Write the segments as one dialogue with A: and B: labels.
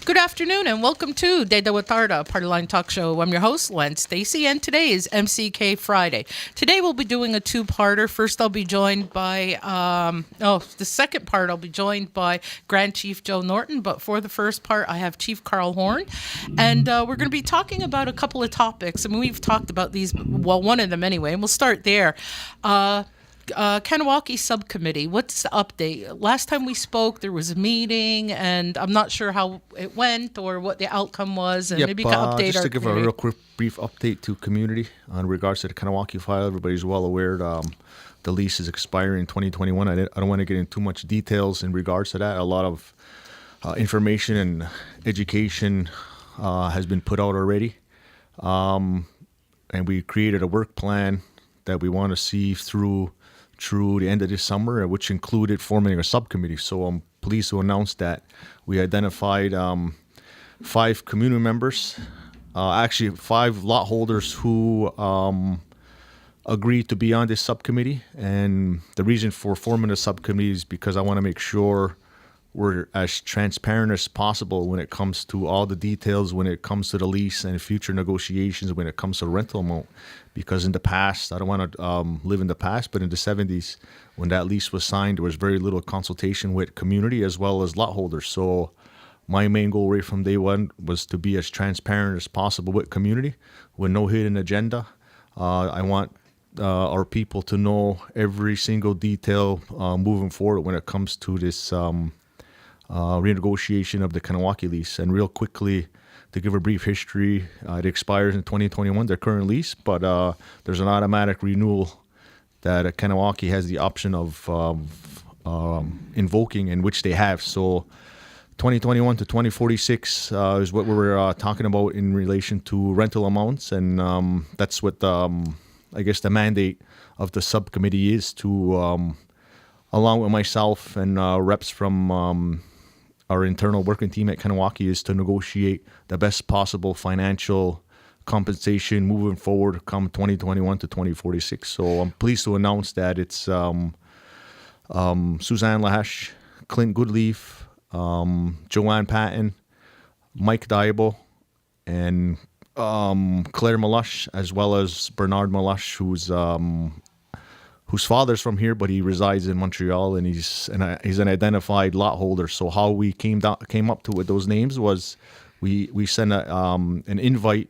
A: Good afternoon and welcome to Tetewatharen, Partyline Talkshow. I'm your host, Len Stacy, and today is MCK Friday. Today we'll be doing a two-parter. First, I'll be joined by, the second part, I'll be joined by Grand Chief Joe Norton, but for the first part, I have Chief Carl Horn, and we're going to be talking about a couple of topics. I mean, we've talked about these, well, one of them anyway, and we'll start there. Kanawaki subcommittee, what's the update? Last time we spoke, there was a meeting, and I'm not sure how it went or what the outcome was, and maybe you can update
B: just
A: our
B: to give
A: community.
B: a real quick, brief update to community on regards to the Kanawaki file. Everybody's well aware the lease is expiring in 2021. I don't want to get into too much details in regards to that. A lot of information and education has been put out already, and we created a work plan that we want to see through the end of this summer, which included forming a subcommittee. So I'm pleased to announce that we identified 5 community members, actually 5 lot holders who agreed to be on this subcommittee. And the reason for forming a subcommittee is because I want to make sure we're as transparent as possible when it comes to all the details, when it comes to the lease and future negotiations, when it comes to rental amount. Because in the past, I don't want to live in the past, but in the 70s, when that lease was signed, there was very little consultation with community as well as lot holders. So my main goal right from day one was to be as transparent as possible with community, with no hidden agenda. I want our people to know every single detail moving forward when it comes to this renegotiation of the Kanawaki lease. And real quickly, to give a brief history, it expires in 2021, their current lease, but there's an automatic renewal that Kanawaki has the option of invoking, and which they have. So 2021 to 2046 is what we're talking about in relation to rental amounts, and that's what I guess the mandate of the subcommittee is to, along with myself and reps from our internal working team at Kanawaki, is to negotiate the best possible financial compensation moving forward come 2021 to 2046. So I'm pleased to announce that it's Suzanne Lahesh, Clint Goodleaf, Joanne Patton, Mike Diabo, and Claire Malush, as well as Bernard Malush, whose father's from here, but he resides in Montreal, and he's an identified lot holder. So how we came up to with those names was we sent an invite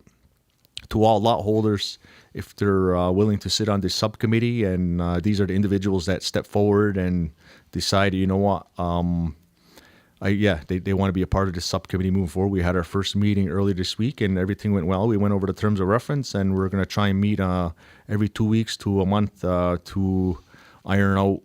B: to all lot holders if they're willing to sit on this subcommittee, and these are the individuals that step forward and decide, you know what, they want to be a part of this subcommittee moving forward. We had our first meeting early this week, and everything went well. We went over the terms of reference, and we're going to try and meet every 2 weeks to a month to iron out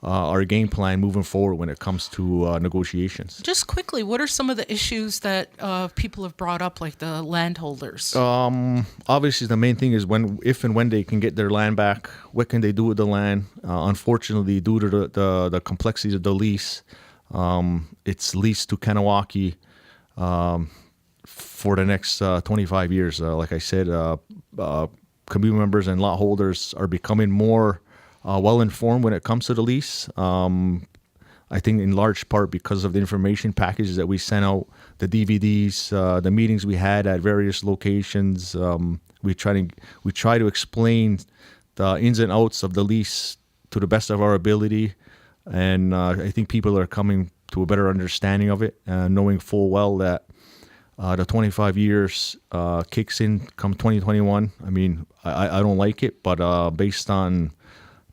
B: our game plan moving forward when it comes to negotiations.
A: Just quickly, what are some of the issues that people have brought up, like the landholders?
B: Obviously, the main thing is if and when they can get their land back, what can they do with the land? Unfortunately, due to the complexities of the lease, it's leased to Kanawaki for the next 25 years. Like I said, community members and lot holders are becoming more well-informed when it comes to the lease. I think in large part because of the information packages that we sent out, the DVDs, the meetings we had at various locations. We try to explain the ins and outs of the lease to the best of our ability. And I think people are coming to a better understanding of it, knowing full well that the 25 years kicks in come 2021. I mean, I don't like it, but based on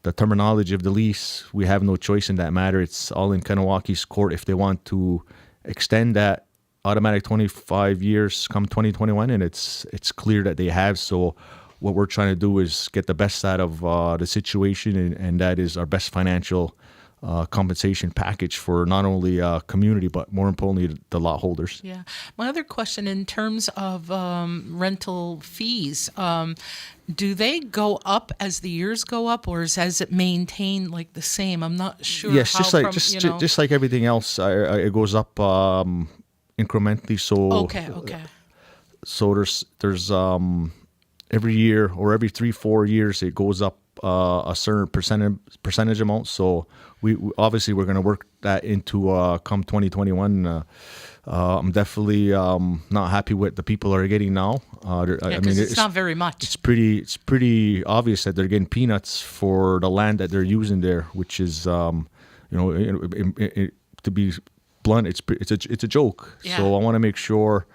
B: the terminology of the lease, we have no choice in that matter. It's all in Kanawaki's court if they want to extend that automatic 25 years come 2021, and it's clear that they have. So what we're trying to do is get the best out of the situation, and that is our best financial compensation package for not only community, but more importantly, the lot holders.
A: Yeah. My other question in terms of rental fees, do they go up as the years go up, or has it maintained like the same? I'm not sure.
B: Yes, just like everything else, it goes up incrementally. So
A: okay.
B: So there's every year or every 3-4 years it goes up a certain percentage amount. So we obviously we're going to work that into come 2021. I'm definitely not happy with the people are getting now.
A: It's not very much.
B: It's pretty obvious that they're getting peanuts for the land that they're using there, which is, to be blunt, it's a joke.
A: Yeah.
B: So I want to make sure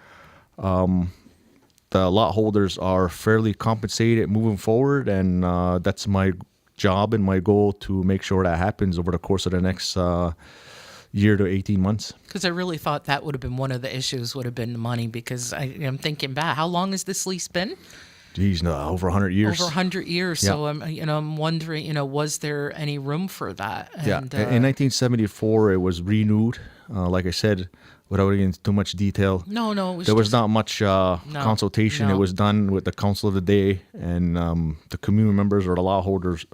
B: the lot holders are fairly compensated moving forward, and that's my job and my goal to make sure that happens over the course of the next year to 18 months.
A: Because I really thought that would have been one of the issues, would have been the money, because I'm thinking back, how long has this lease been?
B: Geez, no, over 100 years.
A: Over 100 years.
B: Yeah.
A: So I'm wondering, was there any room for that?
B: Yeah. In 1974, it was renewed. Like I said, without getting into too much detail.
A: No,
B: there was not much consultation.
A: No.
B: It was done with the council of the day, and the community members or the lot holders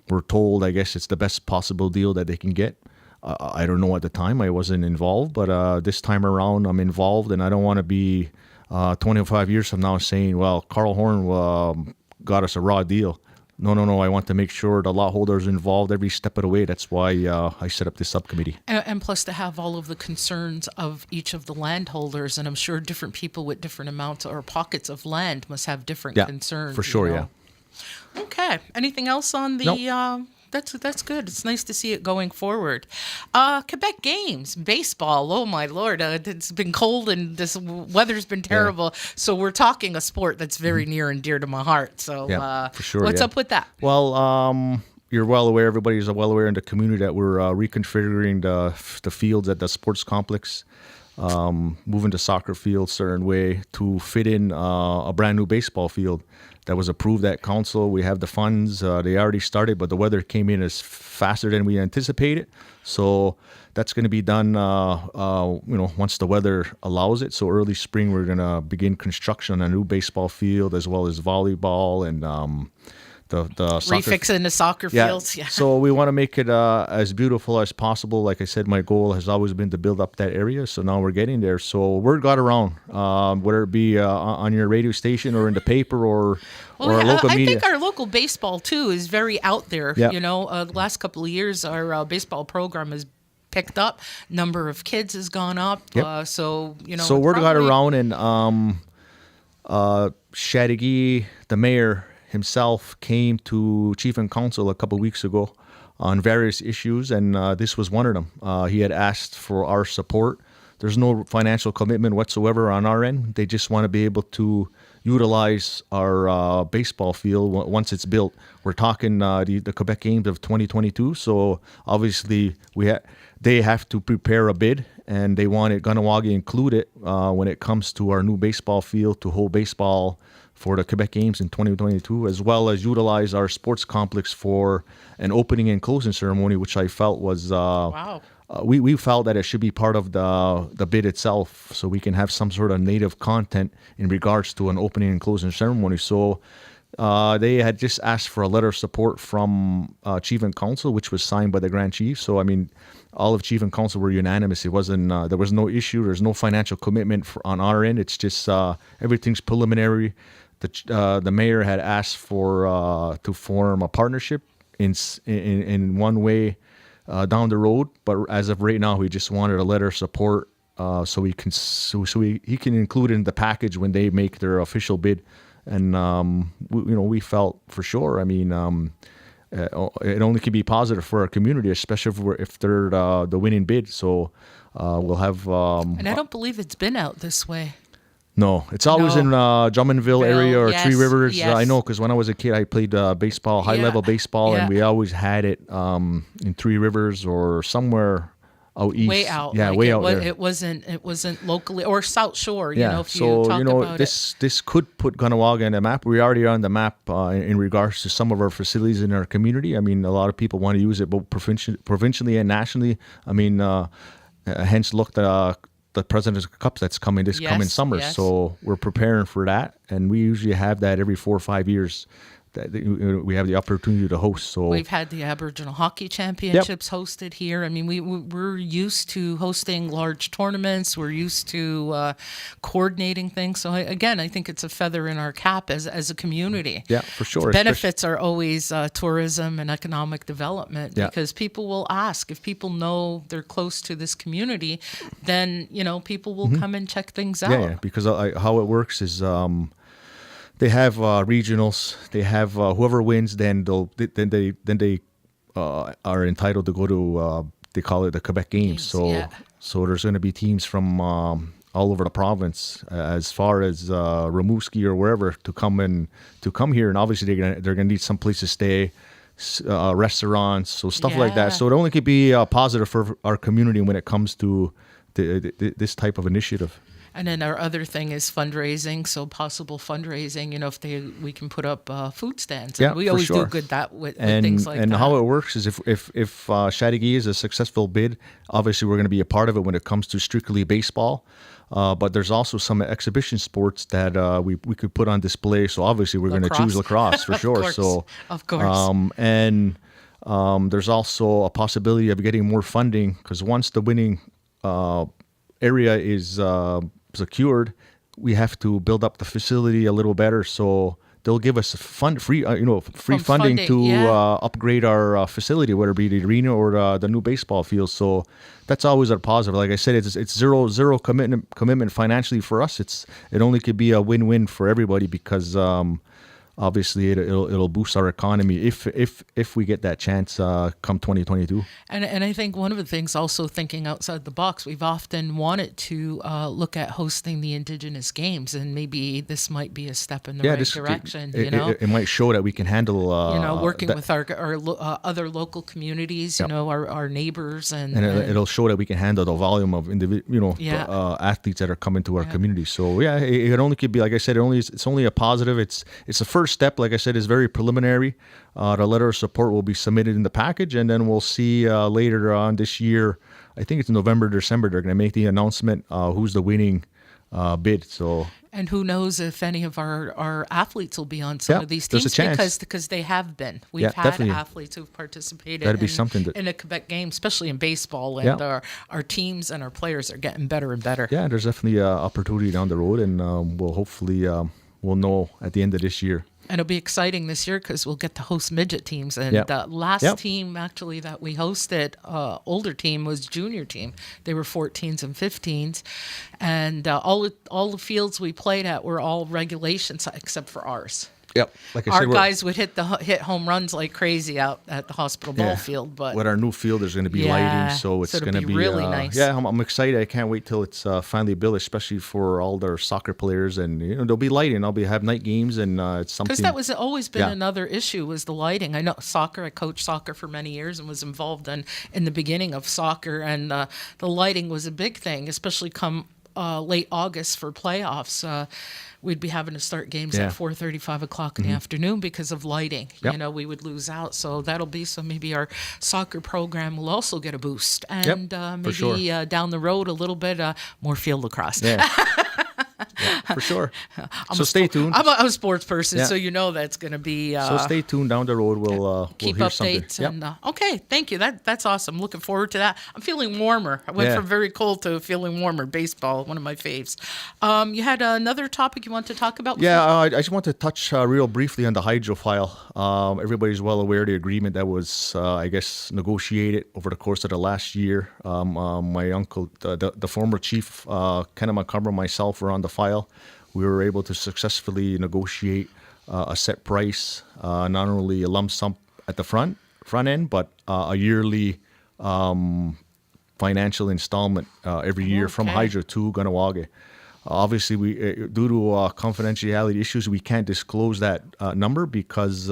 B: were told, I guess, it's the best possible deal that they can get. I don't know at the time. I wasn't involved, but this time around, I'm involved, and I don't want to be 25 years from now saying, well, Carl Horn got us a raw deal. No. I want to make sure the lot holders are involved every step of the way. That's why I set up this subcommittee.
A: And plus to have all of the concerns of each of the landholders, and I'm sure different people with different amounts or pockets of land must have different concerns.
B: For sure,
A: yeah. Okay. Anything else on the...
B: Nope.
A: That's good. It's nice to see it going forward. Quebec games, baseball. Oh my Lord, it's been cold and this weather's been terrible. Yeah. So we're talking a sport that's very near and dear to my heart. So
B: for sure,
A: what's up with that?
B: Well, you're well aware. Everybody's well aware in the community that we're reconfiguring the fields at the sports complex, moving the soccer field a certain way to fit in a brand new baseball field. That was approved at council. We have the funds. They already started, but the weather came in as faster than we anticipated. So that's going to be done, once the weather allows it. So early spring, we're going to begin construction on a new baseball field as well as volleyball and the soccer.
A: Refixing the soccer fields. Yeah.
B: So we want to make it as beautiful as possible. Like I said, my goal has always been to build up that area. So now we're getting there. So word got around, whether it be on your radio station or in the paper or our local media.
A: I think our local baseball too is very out there.
B: Yeah.
A: The last couple of years, our baseball program has picked up. Number of kids has gone up.
B: Yep.
A: So
B: word got around, and Shadigi, the mayor himself, came to Chief and Council a couple of weeks ago on various issues, and this was one of them. He had asked for our support. There's no financial commitment whatsoever on our end. They just want to be able to utilize our baseball field once it's built. We're talking the Quebec Games of 2022, so obviously they have to prepare a bid, and they wanted Kahnawaki included when it comes to our new baseball field to hold baseball for the Quebec Games in 2022, as well as utilize our sports complex for an opening and closing ceremony, which I felt was
A: wow.
B: We felt that it should be part of the bid itself, so we can have some sort of native content in regards to an opening and closing ceremony. So they had just asked for a letter of support from Chief and Council, which was signed by the Grand Chief. So I mean, all of Chief and Council were unanimous. It wasn't there was no issue. There's no financial commitment on our end. It's just everything's preliminary. The mayor had asked for to form a partnership in one way down the road, but as of right now, we just wanted a letter of support so he can include it in the package when they make their official bid. And we felt for sure. I mean, it only can be positive for our community, especially if they're the winning bid. So we'll have.
A: And I don't believe it's been out this way.
B: No, it's always in Drummondville area or
A: yes,
B: Three Rivers.
A: yes.
B: I know because when I was a kid, I played baseball, high-level baseball, and we always had it in Three Rivers or somewhere out east.
A: Way out.
B: Yeah, way out there.
A: It wasn't locally or South Shore.
B: Yeah,
A: If you talk about
B: this could put Kahnawaki on the map. We're already on the map in regards to some of our facilities in our community. I mean, a lot of people want to use it both provincially and nationally. I mean, hence look at the President's Cup that's coming coming summer.
A: Yes.
B: So we're preparing for that, and we usually have that every 4 or 5 years. we have the opportunity to host. So
A: we've had the Aboriginal Hockey Championships hosted here. I mean, we're used to hosting large tournaments. We're used to coordinating things. So I think it's a feather in our cap as a community.
B: Yeah, for sure.
A: The benefits are always tourism and economic development, because people will ask. If people know they're close to this community, then people will come and check things out.
B: Yeah, because how it works is they have regionals. They have whoever wins, then they are entitled to go to they call it the Quebec Games. So there's going to be teams from all over the province, as far as Rimouski or wherever, to come here, and obviously they're gonna need some place to stay, restaurants, so stuff like that. So it only could be positive for our community when it comes to this type of initiative.
A: And then our other thing is fundraising. So possible fundraising, if we can put up food stands. And we always do good with things like that.
B: And how it works is if Chateauguay is a successful bid, obviously we're going to be a part of it when it comes to strictly baseball. But there's also some exhibition sports that we could put on display. So obviously we're going to choose lacrosse for sure.
A: Of course.
B: There's also a possibility of getting more funding, because once the winning area is secured, we have to build up the facility a little better. So they'll give us free funding to upgrade our facility, whether it be the arena or the new baseball field. So that's always a positive. Like I said, it's zero commitment financially for us. It only could be a win-win for everybody, because obviously it'll boost our economy if we get that chance come 2022.
A: And I think one of the things, also thinking outside the box, we've often wanted to look at hosting the Indigenous Games, and maybe this might be a step in the right direction.
B: It might show that we can handle
A: working with our other local communities, our neighbors, and
B: it'll show that we can handle the volume of athletes that are coming to our community. So it only could be, like I said, it's only a positive. It's the first step, like I said, is very preliminary. The letter of support will be submitted in the package, and then we'll see later on this year, I think it's November, December, they're going to make the announcement who's the winning bid. And
A: who knows if any of our athletes will be on some of these teams, because they have been. We've had athletes who've participated in a Quebec game, especially in baseball, and our teams and our players are getting better and better.
B: Yeah, there's definitely an opportunity down the road, and we'll hopefully we'll know at the end of this year.
A: And it'll be exciting this year, because we'll get to host midget teams. And the last team, actually, that we hosted, older team, was junior team. They were 14s and 15s. And all the fields we played at were all regulations, except for ours.
B: Yep, like I
A: our
B: said,
A: guys would hit home runs like crazy out at the hospital ball field. But
B: with our new field, there's going to be lighting, so it's going to be
A: really nice.
B: Yeah, I'm excited. I can't wait till it's finally built, especially for all their soccer players, and there'll be lighting. Have night games, and it's something.
A: Because that was always been another issue, was the lighting. I know soccer. I coached soccer for many years and was involved in the beginning of soccer, and the lighting was a big thing, especially come late August for playoffs. We'd be having to start games at 4:30, 5 o'clock in the afternoon because of lighting.
B: Yep.
A: We would lose out. So so maybe our soccer program will also get a boost. And maybe down the road a little bit more field lacrosse.
B: Yeah. Yeah, for sure. So stay tuned.
A: I'm a sports person, so that's going to be.
B: So stay tuned. Down the road, we'll
A: keep
B: hear
A: updates.
B: Something.
A: And okay, thank you. That's awesome. Looking forward to that. I'm feeling warmer. I went from very cold to feeling warmer. Baseball, one of my faves. You had another topic you want to talk about?
B: Yeah, I just want to touch real briefly on the hydro file. Everybody's well aware of the agreement that was, negotiated over the course of the last year. My uncle, the former chief, Kanawaki, and myself were on the file. We were able to successfully negotiate a set price, not only a lump sum at the front end, but a yearly financial installment every year from Hydro to Kahnawaki. Obviously, we due to confidentiality issues, we can't disclose that number, because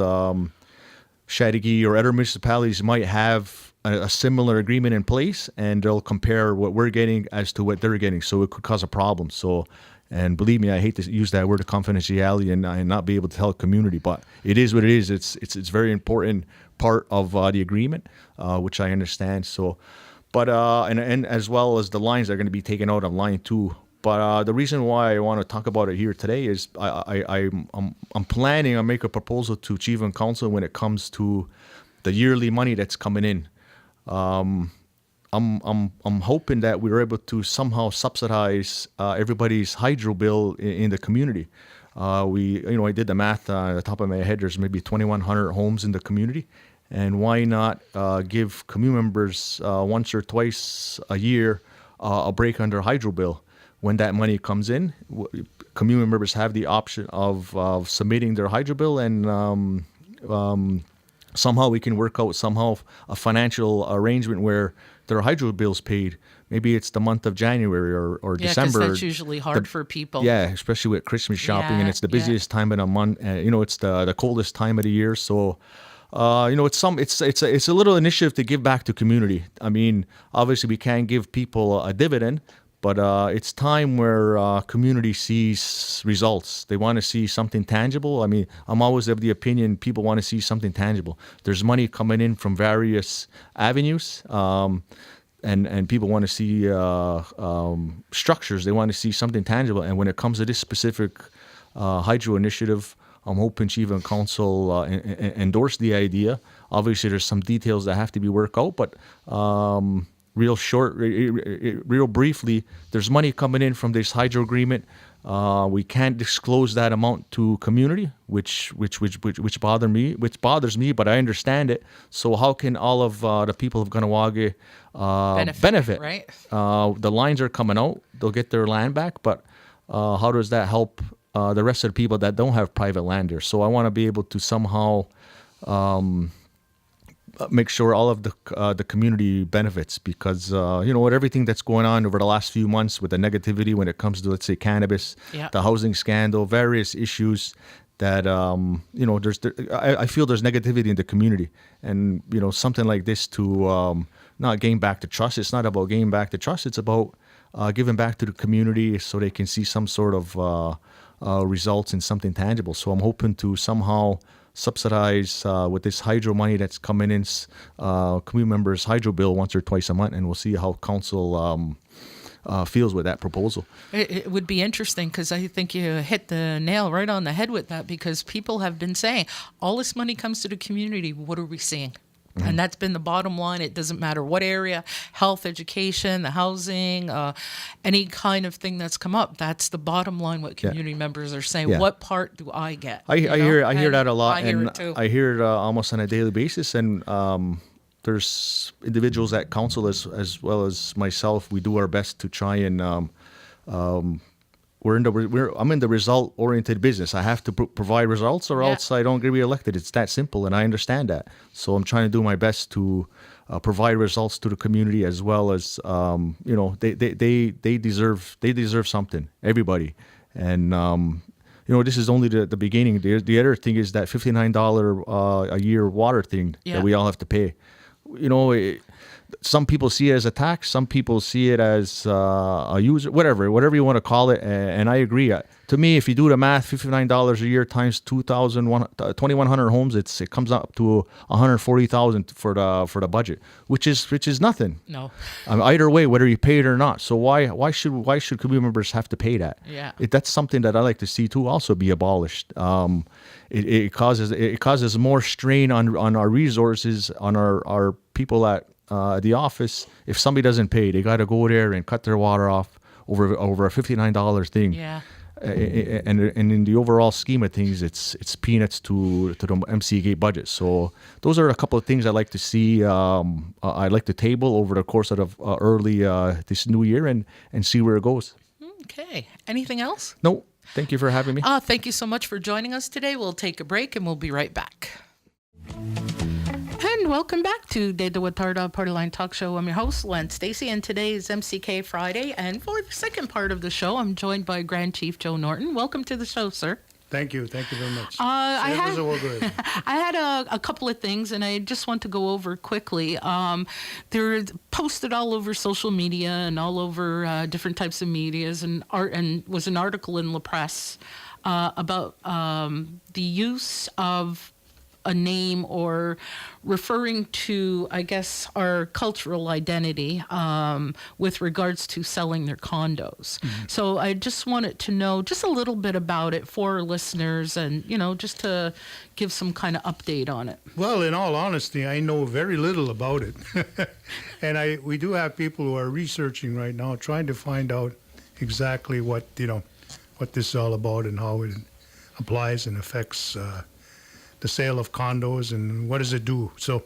B: Chateauguay or other municipalities might have a similar agreement in place, and they'll compare what we're getting as to what they're getting. So it could cause a problem. And believe me, I hate to use that word of confidentiality and not be able to tell the community, but it is what it is. It's very important part of the agreement, which I understand. So, but and as well as the lines that are going to be taken out of line 2. But the reason why I want to talk about it here today is I'm planning on make a proposal to Chief and Council when it comes to the yearly money that's coming in. I'm hoping that we're able to somehow subsidize everybody's hydro bill in the community. I did the math at the top of my head. There's maybe 2,100 homes in the community, and why not give community members once or twice a year a break on their hydro bill? When that money comes in, community members have the option of submitting their hydro bill, and somehow we can work out a financial arrangement where their hydro bill's paid. Maybe it's the month of January or December.
A: Yeah, because that's usually hard for people.
B: Yeah, especially with Christmas shopping, and it's the busiest time of the month. It's the coldest time of the year. So, it's a little initiative to give back to community. I mean, obviously we can't give people a dividend, but it's time where community sees results. They want to see something tangible. I mean, I'm always of the opinion people want to see something tangible. There's money coming in from various avenues, and people want to see structures. They want to see something tangible. And when it comes to this specific hydro initiative, I'm hoping Chief and Council endorse the idea. Obviously, there's some details that have to be worked out, but real briefly, there's money coming in from this hydro agreement. We can't disclose that amount to community, which bothers me, but I understand it. So how can all of the people of Kahnawake benefit?
A: Right.
B: The lines are coming out; they'll get their land back, but how does that help the rest of the people that don't have private land there? So I want to be able to somehow make sure all of the community benefits, because with everything that's going on over the last few months with the negativity when it comes to, let's say, cannabis, the housing scandal, various issues that I feel there's negativity in the community, and something like this to not gain back the trust. It's not about gaining back the trust. It's about giving back to the community so they can see some sort of results in something tangible. So I'm hoping to somehow subsidize with this hydro money that's coming in community members' hydro bill once or twice a month, and we'll see how council feels with that proposal.
A: It would be interesting, because I think you hit the nail right on the head with that, because people have been saying all this money comes to the community. What are we seeing? Mm-hmm. And that's been the bottom line. It doesn't matter what area, health, education, the housing, any kind of thing that's come up. That's the bottom line, what community members are saying. Yeah. What part do I get?
B: I hear that a lot.
A: I hear it too.
B: I hear it almost on a daily basis. And there's individuals at council as well as myself. We do our best to try and I'm in the result-oriented business. I have to provide results, or else I don't get reelected. It's that simple, and I understand that. So I'm trying to do my best to provide results to the community, as well as they deserve something. Everybody, and this is only the beginning. The other thing is that $59 a year water thing that we all have to pay. Some people see it as a tax. Some people see it as a user, whatever you want to call it. And I agree. To me, if you do the math, $59 a year times 2,100 homes, it comes up to $140,000 for the budget, which is nothing.
A: No.
B: Either way, whether you pay it or not. So why should community members have to pay that?
A: Yeah.
B: That's something that I like to see too also be abolished. It causes more strain on our resources, on our people at the office. If somebody doesn't pay, they got to go there and cut their water off over a $59 thing.
A: Yeah.
B: And in the overall scheme of things, it's peanuts to the MCK budget. So those are a couple of things I like to see. I'd like to table over the course of early this new year and see where it goes.
A: Okay. Anything else?
B: No. Thank you for having me.
A: Thank you so much for joining us today. We'll take a break and we'll be right back. And welcome back to Tetewatharen Partyline Talkshow. I'm your host, Len Stacy, and today is MCK Friday. And for the second part of the show, I'm joined by Grand Chief Joe Norton. Welcome to the show, sir.
C: Thank you very much.
A: I had a couple of things, and I just want to go over quickly. They're posted all over social media and all over different types of medias, and was an article in La Presse about the use of a name or referring to, I guess, our cultural identity with regards to selling their condos. So I just wanted to know just a little bit about it for our listeners and, just to give some kind of update on it.
C: Well, in all honesty, I know very little about it. And we do have people who are researching right now, trying to find out exactly what this is all about and how it applies and affects the sale of condos and what does it do. So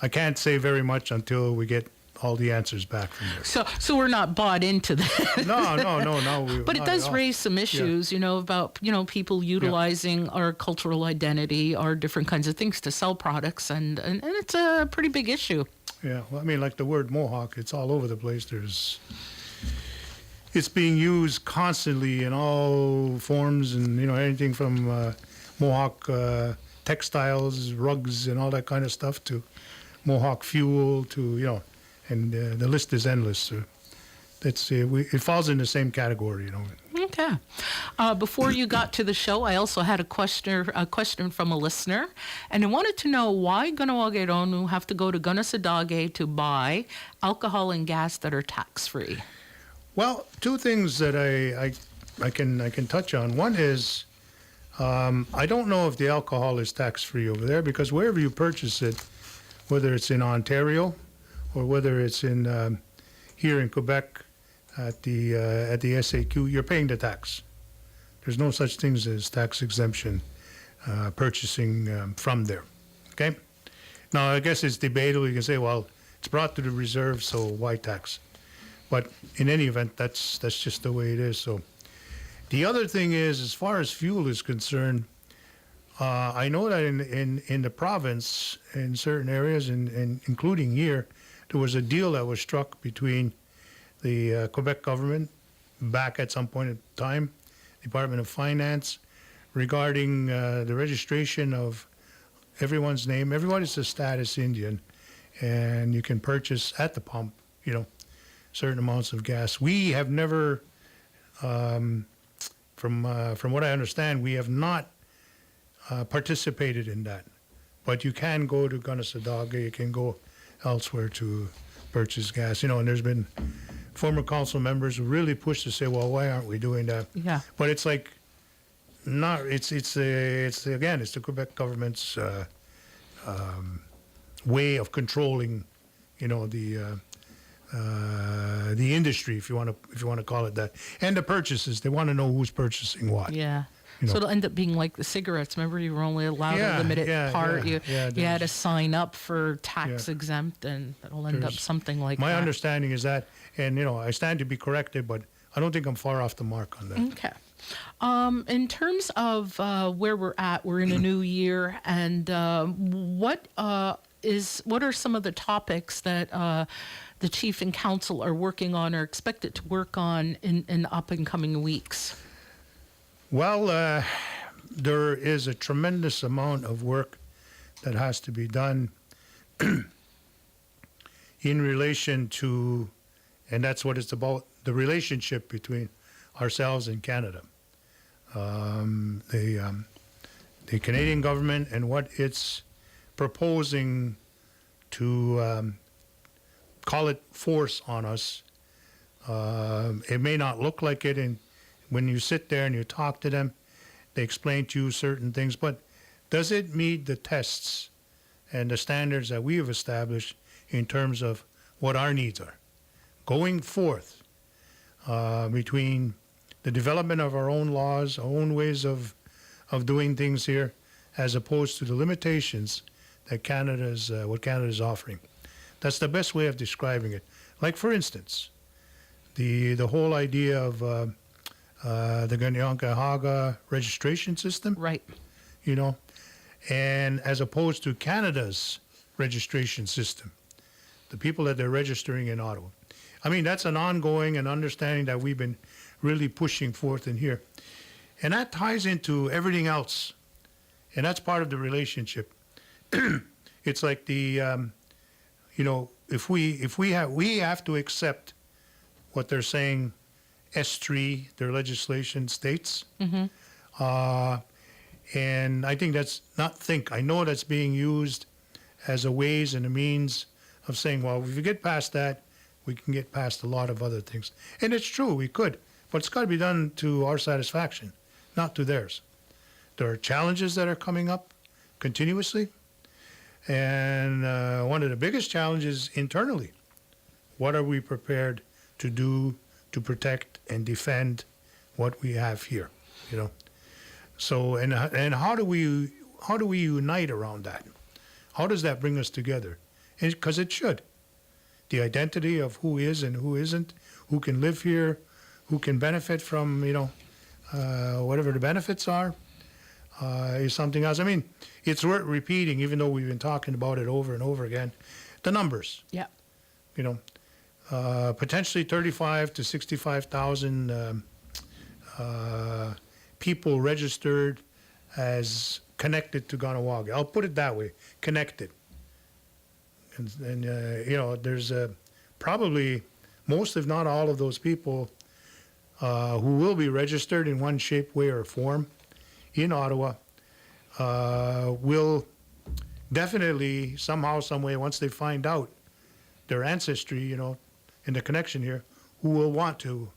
C: I can't say very much until we get all the answers back from there.
A: So we're not bought into that.
C: No.
A: But it does raise some issues, about, people utilizing our cultural identity, our different kinds of things to sell products, and it's a pretty big issue.
C: Yeah, well, I mean, like the word Mohawk, it's all over the place. It's being used constantly in all forms, and anything from Mohawk textiles, rugs, and all that kind of stuff to Mohawk fuel to and the list is endless. So it falls in the same category,
A: Okay. Before you got to the show, I also had a question from a listener, and I wanted to know why Kahnawake have to go to Kahnawake to buy alcohol and gas that are tax-free.
C: Well, two things that I can touch on. One is I don't know if the alcohol is tax-free over there, because wherever you purchase it, whether it's in Ontario or whether it's in here in Quebec at the SAQ, you're paying the tax. There's no such things as tax exemption purchasing from there. Okay. Now, I guess it's debatable. You can say, well, it's brought to the reserve, so why tax? But in any event, that's just the way it is. So the other thing is, as far as fuel is concerned, I know that in the province, in certain areas, and including here, there was a deal that was struck between the Quebec government back at some point in time, Department of Finance, regarding the registration of everyone's name. Everybody's a status Indian, and you can purchase at the pump, certain amounts of gas. We have never, from what I understand, we have not participated in that. But you can go to Kahnawake, you can go elsewhere to purchase gas. And there's been former council members who really pushed to say, well, why aren't we doing that?
A: Yeah.
C: But it's like, not. It's the Quebec government's way of controlling, the industry, if you want to call it that, and the purchases. They want to know who's purchasing what.
A: Yeah. So it'll end up being like the cigarettes. Remember, you were only allowed a limited part. You had to sign up for tax exempt, and it'll end up something like that.
C: My understanding is that, and I stand to be corrected, but I don't think I'm far off the mark on that.
A: Okay. In terms of where we're at, we're in a new year, and what are some of the topics that the chief and council are working on or expected to work on in up and coming weeks?
C: Well, there is a tremendous amount of work that has to be done in relation to, and that's what it's about, the relationship between ourselves and Canada. The Canadian government and what it's proposing to call it force on us. It may not look like it, and when you sit there and you talk to them, they explain to you certain things, but does it meet the tests and the standards that we have established in terms of what our needs are? Going forth between the development of our own laws, our own ways of doing things here, as opposed to the limitations that what Canada is offering. That's the best way of describing it. Like, for instance, the whole idea of the Kanawaki registration system.
A: Right.
C: And as opposed to Canada's registration system, the people that they're registering in Ottawa. I mean, that's an ongoing and understanding that we've been really pushing forth in here. And that ties into everything else. And that's part of the relationship. It's like the, if we have to accept what they're saying, S3, their legislation states. Mm-hmm. And I think I know that's being used as a ways and a means of saying, well, if we get past that, we can get past a lot of other things. And it's true, we could, but it's got to be done to our satisfaction, not to theirs. There are challenges that are coming up continuously. And one of the biggest challenges internally, what are we prepared to do to protect and defend what we have here, you know? So, and how do we unite around that? How does that bring us together? Because it should. The identity of who is and who isn't, who can live here, who can benefit from, you know, whatever the benefits are, is something else. I mean, it's worth repeating, even though we've been talking about it over and over again. The numbers.
A: Yeah.
C: You know, potentially 35 to 65,000 people registered as connected to Kahnawake. I'll put it that way, connected. And you know, there's probably most, if not all, of those people who will be registered in one shape, way, or form in Ottawa will definitely somehow, some way, once they find out their ancestry, you know, and the connection here, who will want to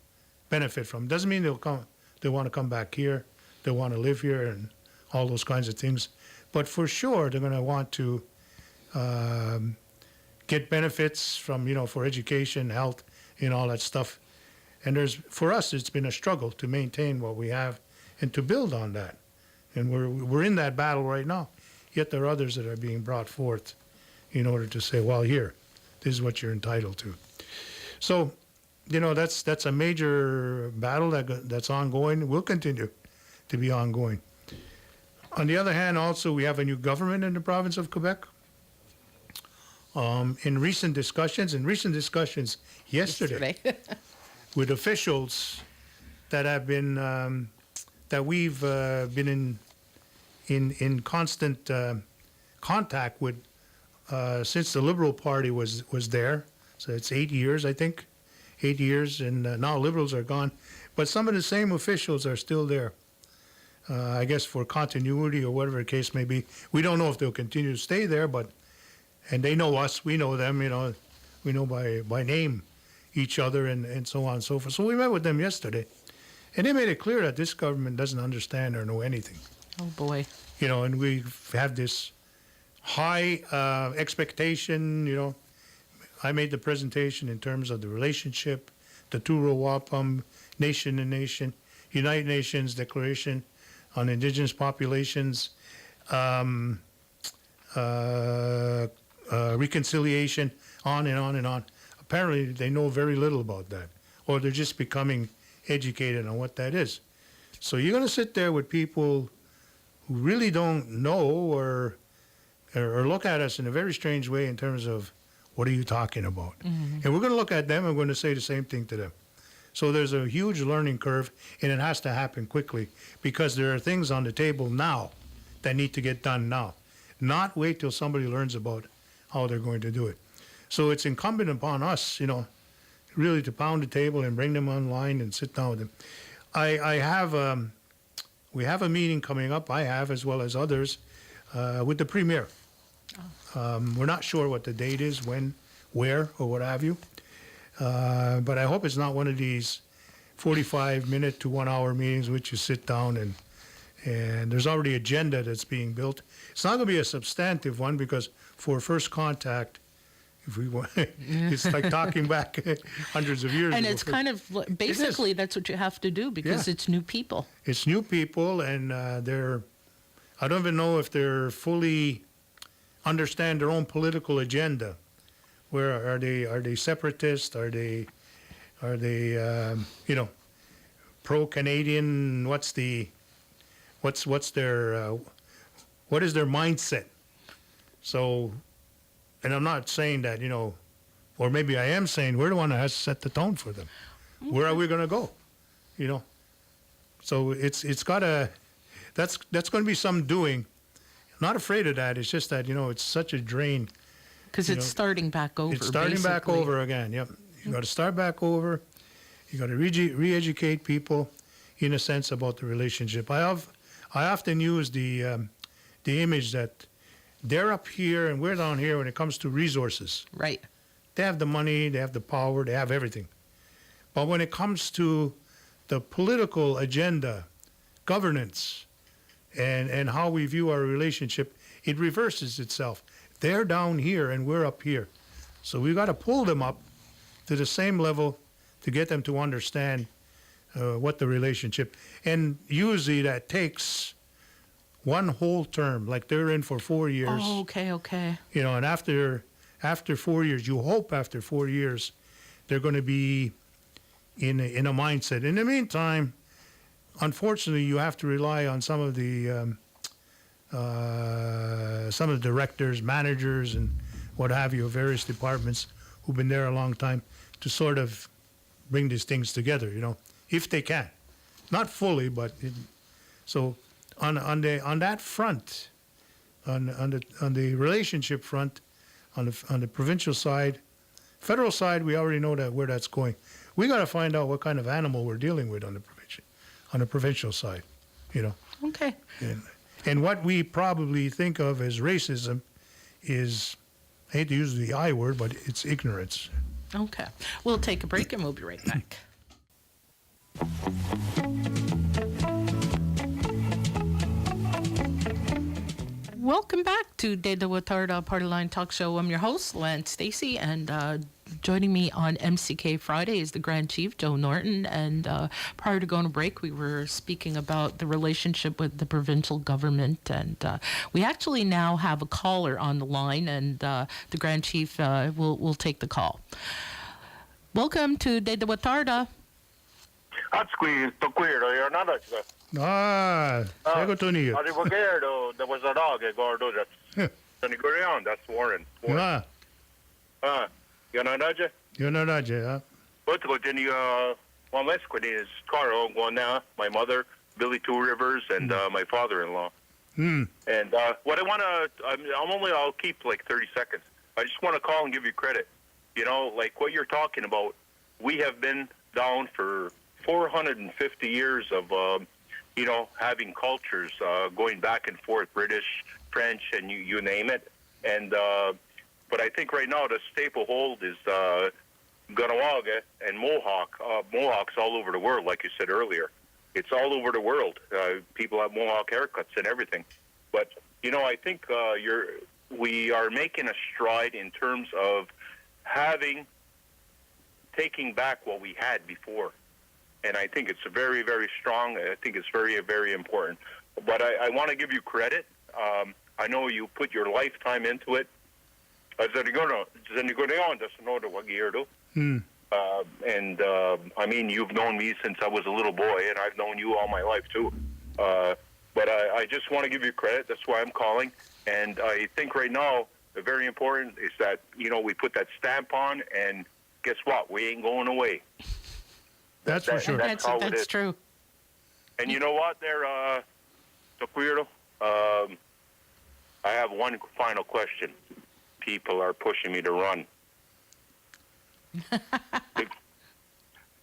C: benefit from. Doesn't mean they want to come back here, they want to live here, and all those kinds of things. But for sure, they're going to want to get benefits from, you know, for education, health, and all that stuff. And for us, it's been a struggle to maintain what we have and to build on that. And we're in that battle right now. Yet there are others that are being brought forth in order to say, well, here, this is what you're entitled to. So, you know, that's a major battle that's ongoing, will continue to be ongoing. On the other hand, also, we have a new government in the province of Quebec. In recent discussions yesterday with officials that have been that we've been in constant contact with since the Liberal Party was there. So it's 8 years, I think, 8 years, and now Liberals are gone. But some of the same officials are still there, I guess for continuity or whatever the case may be. We don't know if they'll continue to stay there, but, and they know us, we know them, you know, we know by name each other and so on and so forth. So we met with them yesterday, and they made it clear that this government doesn't understand or know anything.
A: Oh, boy.
C: You know, and we have this high expectation, you know. I made the presentation in terms of the relationship, the Turo Wapum, nation to nation, United Nations Declaration on Indigenous Populations, reconciliation, on and on and on. Apparently, they know very little about that, or they're just becoming educated on what that is. So you're going to sit there with people who really don't know or look at us in a very strange way in terms of, what are you talking about? Mm-hmm. And we're going to look at them and we're going to say the same thing to them. So there's a huge learning curve, and it has to happen quickly because there are things on the table now that need to get done now, not wait till somebody learns about how they're going to do it. So it's incumbent upon us, you know, really to pound the table and bring them online and sit down with them. We have a meeting coming up, I have as well as others, with the Premier. We're not sure what the date is, when, where, or what have you. But I hope it's not one of these 45-minute to 1 hour meetings which you sit down and there's already agenda that's being built. It's not going to be a substantive one because for first contact, if we want, it's like talking back hundreds of years
A: and
C: ago.
A: it's kind of, basically, that's what you have to do because it's new people.
C: It's new people, and I don't even know if they're fully understand their own political agenda. Where are they separatist? Are they you know, pro-Canadian? What's their what is their mindset? So, and I'm not saying that, you know, or maybe I am saying we're the one that has to set the tone for them. Okay. Where are we going to go? You know, so it's gotta, that's going to be some doing. I'm not afraid of that. It's just that, you know, it's such a drain.
A: Because it's starting back over.
C: It's starting back over again. Yep. You got to start back over. You got to re-educate people, in a sense, about the relationship. I I often use the image that they're up here and we're down here when it comes to resources.
A: Right.
C: They have the money, they have the power, they have everything. But when it comes to the political agenda, governance, and how we view our relationship, it reverses itself. They're down here and we're up here. So we've got to pull them up to the same level to get them to understand what the relationship. And usually that takes one whole term, like they're in for 4 years.
A: Oh, okay.
C: You know, and after 4 years, you hope after 4 years, they're going to be in a mindset. In the meantime, unfortunately, you have to rely on some of the directors, managers, and what have you, of various departments who've been there a long time to sort of bring these things together. You know, if they can, not fully, but so on that front, on the relationship front, on the provincial side, federal side, we already know where that's going. We got to find out what kind of animal we're dealing with on the provincial side, you know.
A: Okay.
C: And what we probably think of as racism is, I hate to use the I word, but it's ignorance.
A: Okay. We'll take a break and we'll be right back. Welcome back to Tetewatharen Partyline Talk Show. I'm your host, Lance Stacy, and joining me on MCK Friday is the Grand Chief Joe Norton. And prior to going to break, we were speaking about the relationship with the provincial government, and we actually now have a caller on the line, and the Grand Chief will take the call. Welcome to Tetewatharen.
C: Sego to niyo.
D: There was a dog at Gordo that's Warren. You know that?
C: You know that, yeah?
D: But one less quit is Carl going now, my mother, Billy Two Rivers, and my father-in-law. And what I want to, I'll keep like 30 seconds. I just want to call and give you credit. You know, like what you're talking about, we have been down for 450 years of, you know, having cultures going back and forth, British, French, and you name it. And but I think right now the staple hold is Kahnawà and Mohawk. Mohawks all over the world, like you said earlier. It's all over the world. People have Mohawk haircuts and everything. But, you know, I think we are making a stride in terms of taking back what we had before. And I think it's very, very strong. I think it's very, very important. But I want to give you credit. I know you put your lifetime into it. And I mean, you've known me since I was a little boy, and I've known you all my life too. But I just want to give you credit. That's why I'm calling. And I think right now, very important is that, you know, we put that stamp on, and guess what? We ain't going away.
C: That's for sure.
A: That's true.
D: And you know what there, Taquiro? I have one final question. People are pushing me to run.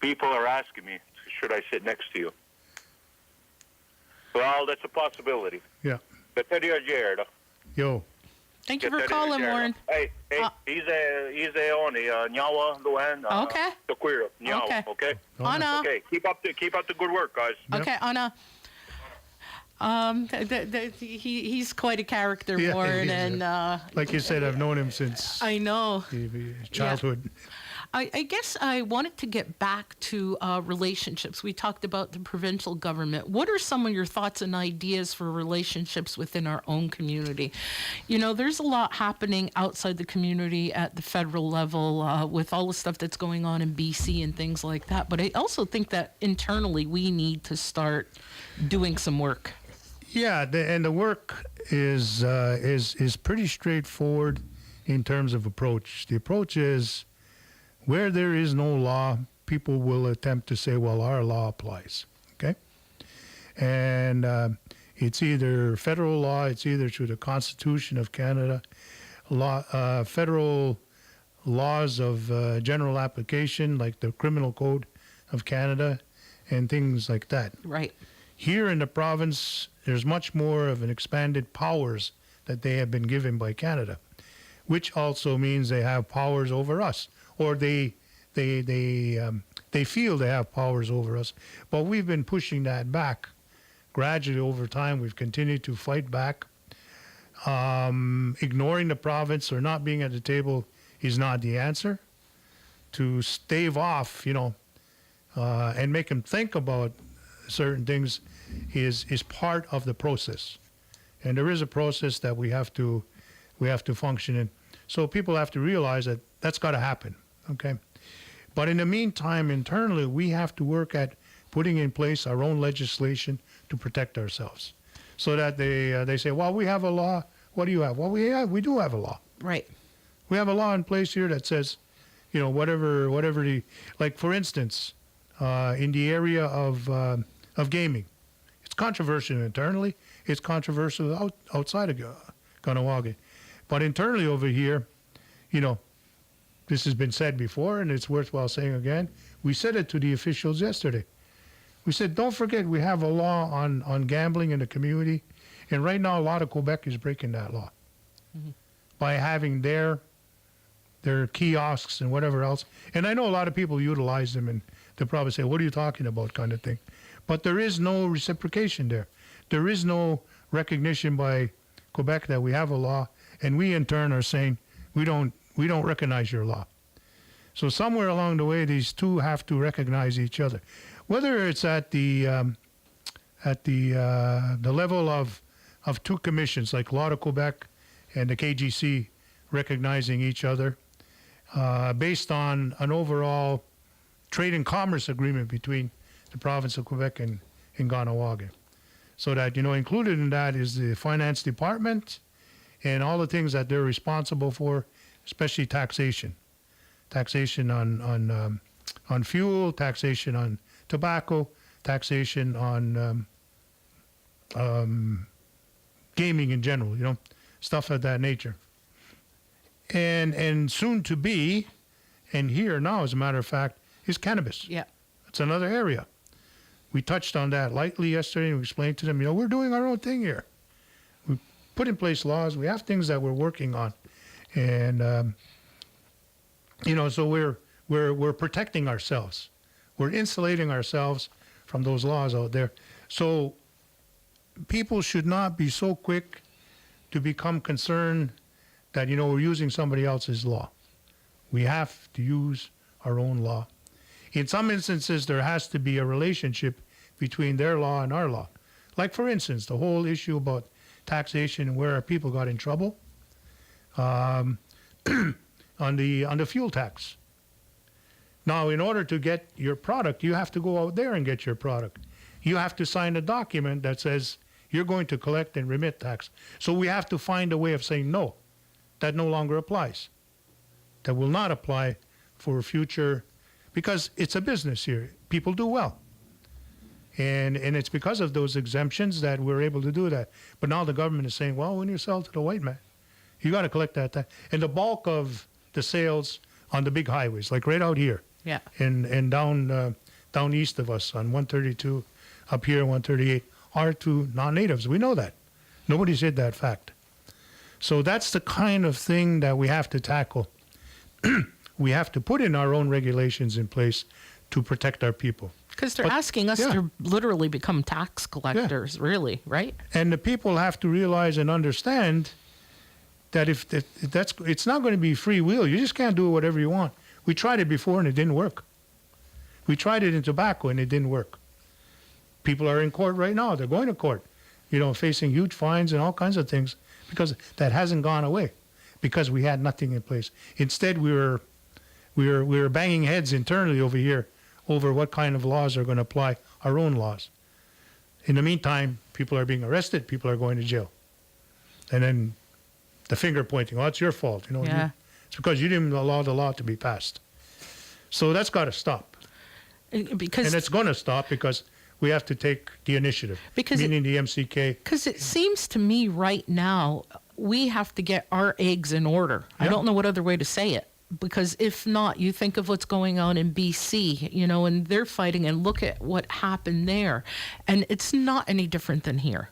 D: People are asking me, should I sit next to you? Well, that's a possibility.
C: Yeah. Yo.
A: Thank you for calling, Warren.
D: Hey, he's a on the Nyawa Luan.
A: Okay.
D: Taquiro, Nyawa, okay?
A: Anna.
D: Okay, keep up the good work, guys.
A: Okay, Anna. He's quite a character,
C: Yeah,
A: Warren,
C: he is,
A: and
C: Like you said, I've known him since
A: I know.
C: childhood.
A: I guess I wanted to get back to relationships. We talked about the provincial government. What are some of your thoughts and ideas for relationships within our own community? You know, there's a lot happening outside the community at the federal level with all the stuff that's going on in BC and things like that. But I also think that internally we need to start doing some work.
C: Yeah, and the work is pretty straightforward in terms of approach. The approach is, where there is no law, people will attempt to say, well, our law applies, okay? And it's either federal law, it's either through the Constitution of Canada, federal laws of general application, like the Criminal Code of Canada, and things like that.
A: Right.
C: Here in the province, there's much more of an expanded powers that they have been given by Canada, which also means they have powers over us, or they feel they have powers over us. But we've been pushing that back gradually over time. We've continued to fight back. Ignoring the province or not being at the table is not the answer. To stave off, and make them think about certain things is part of the process. And there is a process that we have to function in. So people have to realize that that's got to happen, okay? But in the meantime, internally, we have to work at putting in place our own legislation to protect ourselves. So that they say, well, we have a law. What do you have? Well, we do have a law.
A: Right.
C: We have a law in place here that says, whatever the, like for instance, in the area of gaming, it's controversial internally. It's controversial outside of Kahnawake. But internally over here, this has been said before, and it's worthwhile saying again. We said it to the officials yesterday. We said, don't forget, we have a law on gambling in the community. And right now, a lot of Quebec is breaking that law by having their kiosks and whatever else. And I know a lot of people utilize them, and they'll probably say, what are you talking about, kind of thing. But there is no reciprocation there. There is no recognition by Quebec that we have a law, and we in turn are saying, we don't recognize your law. So somewhere along the way, these two have to recognize each other. Whether it's at the level of two commissions like Law de Quebec and the KGC recognizing each other, based on an overall trade and commerce agreement between the province of Quebec and Kahnawake. So that, included in that is the finance department and all the things that they're responsible for, especially taxation. Taxation on fuel, taxation on tobacco, taxation on gaming in general, stuff of that nature. And soon to be, and here now, as a matter of fact, is cannabis.
A: Yeah.
C: It's another area. We touched on that lightly yesterday, and we explained to them, we're doing our own thing here. We put in place laws. We have things that we're working on. And, so we're protecting ourselves. We're insulating ourselves from those laws out there. So people should not be so quick to become concerned that, we're using somebody else's law. We have to use our own law. In some instances, there has to be a relationship between their law and our law. Like, for instance, the whole issue about taxation and where our people got in trouble on the fuel tax. Now, in order to get your product, you have to go out there and get your product. You have to sign a document that says you're going to collect and remit tax. So we have to find a way of saying, no, that no longer applies. That will not apply for future, because it's a business here. People do well. And it's because of those exemptions that we're able to do that. But now the government is saying, well, when you sell to the white man, you got to collect that tax. And the bulk of the sales on the big highways, like right out here,
A: Yeah.
C: and down east of us on 132, up here 138, are to non-natives. We know that. Nobody's hid that fact. So that's the kind of thing that we have to tackle. We have to put in our own regulations in place to protect our people.
A: Because they're asking us to literally become tax collectors, really, right?
C: And the people have to realize and understand that it's not going to be free will. You just can't do whatever you want. We tried it before and it didn't work. We tried it in tobacco and it didn't work. People are in court right now. They're going to court, facing huge fines and all kinds of things because that hasn't gone away because we had nothing in place. Instead, we were banging heads internally over here over what kind of laws are going to apply, our own laws. In the meantime, people are being arrested, people are going to jail. And then the finger pointing, oh, it's your fault. It's because you didn't allow the law to be passed. So that's got to stop. And it's going to stop because we have to take the initiative, meaning the MCK.
A: Because it seems to me right now, we have to get our eggs in order. I don't know what other way to say it. Because if not, you think of what's going on in BC, you know, and they're fighting, and look at what happened there. And it's not any different than here.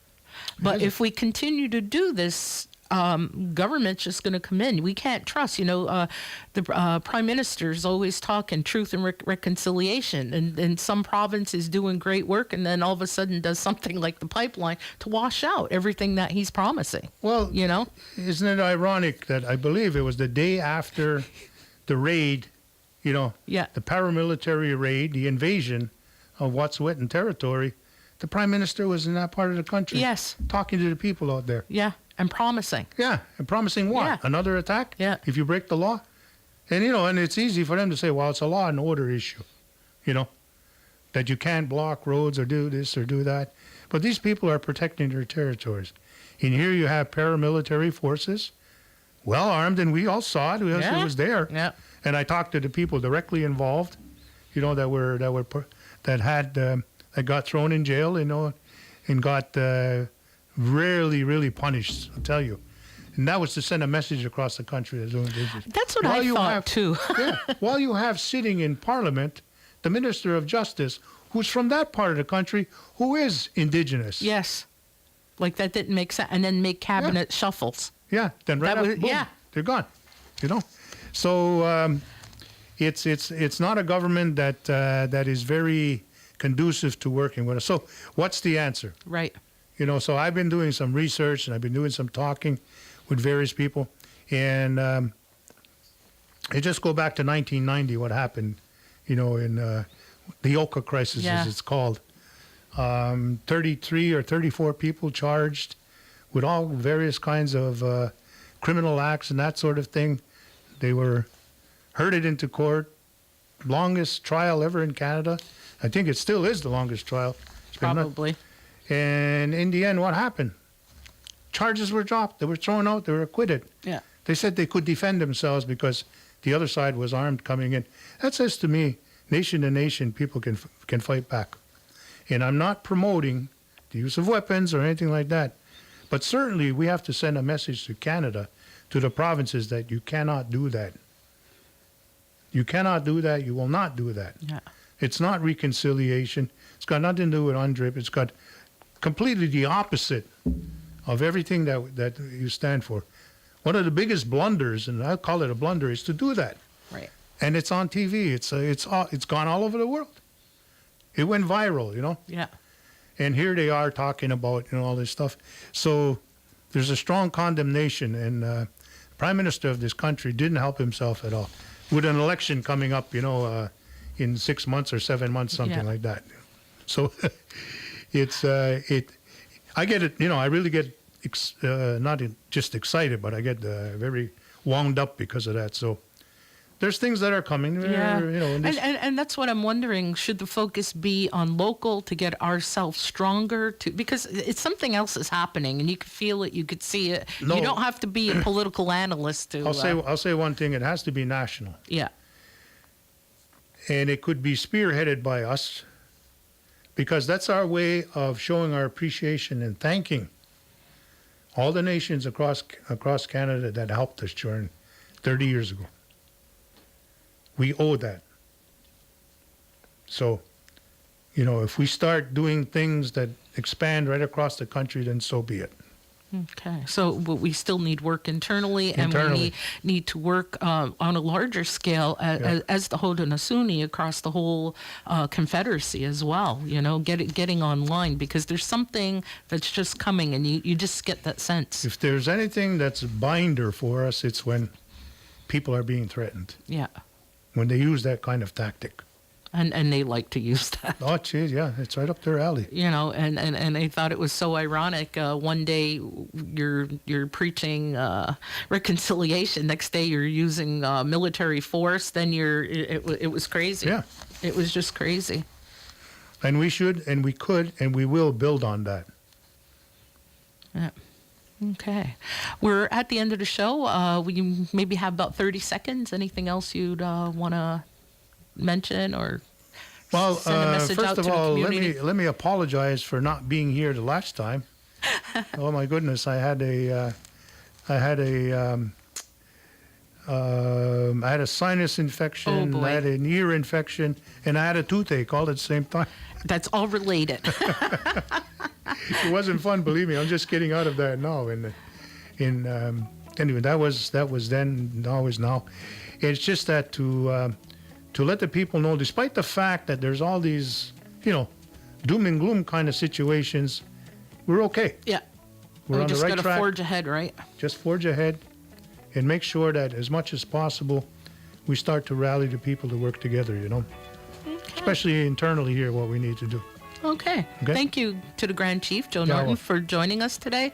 A: But if we continue to do this, government's just going to come in. We can't trust, you know, the prime minister's always talking truth and reconciliation, and some province is doing great work, and then all of a sudden does something like the pipeline to wash out everything that he's promising.
C: Well,
A: you know,
C: isn't it ironic that I believe it was the day after the raid, you know, the paramilitary raid, the invasion of Wet'suwet'en territory, the prime minister was in that part of the country.
A: Yes.
C: Talking to the people out there.
A: Yeah. And promising.
C: Yeah. And promising what?
A: Yeah.
C: Another attack?
A: Yeah.
C: If you break the law? And, you know, and it's easy for them to say, well, it's a law and order issue, you know, that you can't block roads or do this or do that. But these people are protecting their territories. And here you have paramilitary forces, well armed, and we all saw it. It was there.
A: Yeah.
C: And I talked to the people directly involved, you know, that got thrown in jail, you know, and got really punished, I'll tell you. And that was to send a message across the country.
A: That's what I thought, too.
C: While you have sitting in Parliament the Minister of Justice, who's from that part of the country, who is Indigenous.
A: Yes. Like that didn't make sense. And then make cabinet shuffles.
C: Yeah. Then boom, they're gone, you know. So it's not a government that is very conducive to working with us. So what's the answer?
A: Right.
C: You know, so I've been doing some research and I've been doing some talking with various people. And I just go back to 1990, what happened, you know, in the Oka crisis, as it's called. 33 or 34 people charged with all various kinds of criminal acts and that sort of thing. They were herded into court. Longest trial ever in Canada. I think it still is the longest trial.
A: Probably.
C: And in the end, what happened? Charges were dropped. They were thrown out. They were acquitted.
A: Yeah.
C: They said they could defend themselves because the other side was armed coming in. That says to me, nation to nation, people can fight back. And I'm not promoting the use of weapons or anything like that. But certainly we have to send a message to Canada, to the provinces, that you cannot do that. You cannot do that. You will not do that.
A: Yeah.
C: It's not reconciliation. It's got nothing to do with UNDRIP. It's got completely the opposite of everything that you stand for. One of the biggest blunders, and I'll call it a blunder, is to do that.
A: Right.
C: And it's on TV. It's gone all over the world. It went viral, you know.
A: Yeah.
C: And here they are talking about, you know, all this stuff. So there's a strong condemnation, and the Prime Minister of this country didn't help himself at all. With an election coming up, you know, in 6 months or 7 months, something like that. So I get it, you know, I really get not just excited, but I get very wound up because of that. So there's things that are coming.
A: Yeah.
C: You know,
A: and that's what I'm wondering. Should the focus be on local to get ourselves stronger? Because it's something else is happening, and you could feel it, you could see it.
C: No.
A: You don't have to be a political analyst to.
C: I'll say one thing. It has to be national.
A: Yeah.
C: And it could be spearheaded by us, because that's our way of showing our appreciation and thanking all the nations across Canada that helped us during 30 years ago. We owe that. So, you know, if we start doing things that expand right across the country, then so be it.
A: Okay. So we still need work internally, and we need to work on a larger scale as the Haudenosaunee across the whole Confederacy as well, you know, getting online, because there's something that's just coming, and you just get that sense.
C: If there's anything that's a binder for us, it's when people are being threatened.
A: Yeah.
C: When they use that kind of tactic.
A: And they like to use that.
C: Oh, geez, yeah, it's right up their alley.
A: You know, and I thought it was so ironic. One day you're preaching reconciliation, next day you're using military force. Then it was crazy.
C: Yeah,
A: it was just crazy.
C: And we should, and we could, and we will build on that.
A: Yeah. Okay. We're at the end of the show. We maybe have about 30 seconds. Anything else you'd want to mention or send a message out to the community?
C: Let me apologize for not being here the last time. Oh my goodness, I had a I had a sinus infection.
A: Oh, boy.
C: I had an ear infection, and I had a toothache all at the same time.
A: That's all related.
C: It wasn't fun, believe me. I'm just getting out of that now. Anyway, that was then, now is now. It's just that to let the people know, despite the fact that there's all these, doom and gloom kind of situations, we're okay.
A: Yeah.
C: We're
A: we
C: on the
A: just
C: right
A: got to
C: track.
A: forge ahead, right?
C: Just forge ahead and make sure that as much as possible, we start to rally the people to work together, especially internally here, what we need to do.
A: Okay.
C: Okay.
A: Thank you to the Grand Chief, Joe
C: Yeah,
A: Norton,
C: well.
A: for joining us today.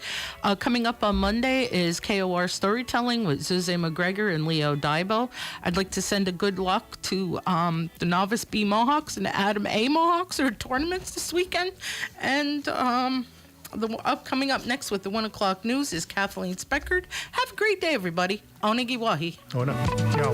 A: Coming up on Monday is KOR Storytelling with Zuze McGregor and Leo Daibo. I'd like to send a good luck to the Novice B Mohawks and the Adam A Mohawks or tournaments this weekend. And coming up next with the 1 o'clock news is Kathleen Speckard. Have a great day, everybody. Onigi Wahi.
C: Oh, no. Ciao.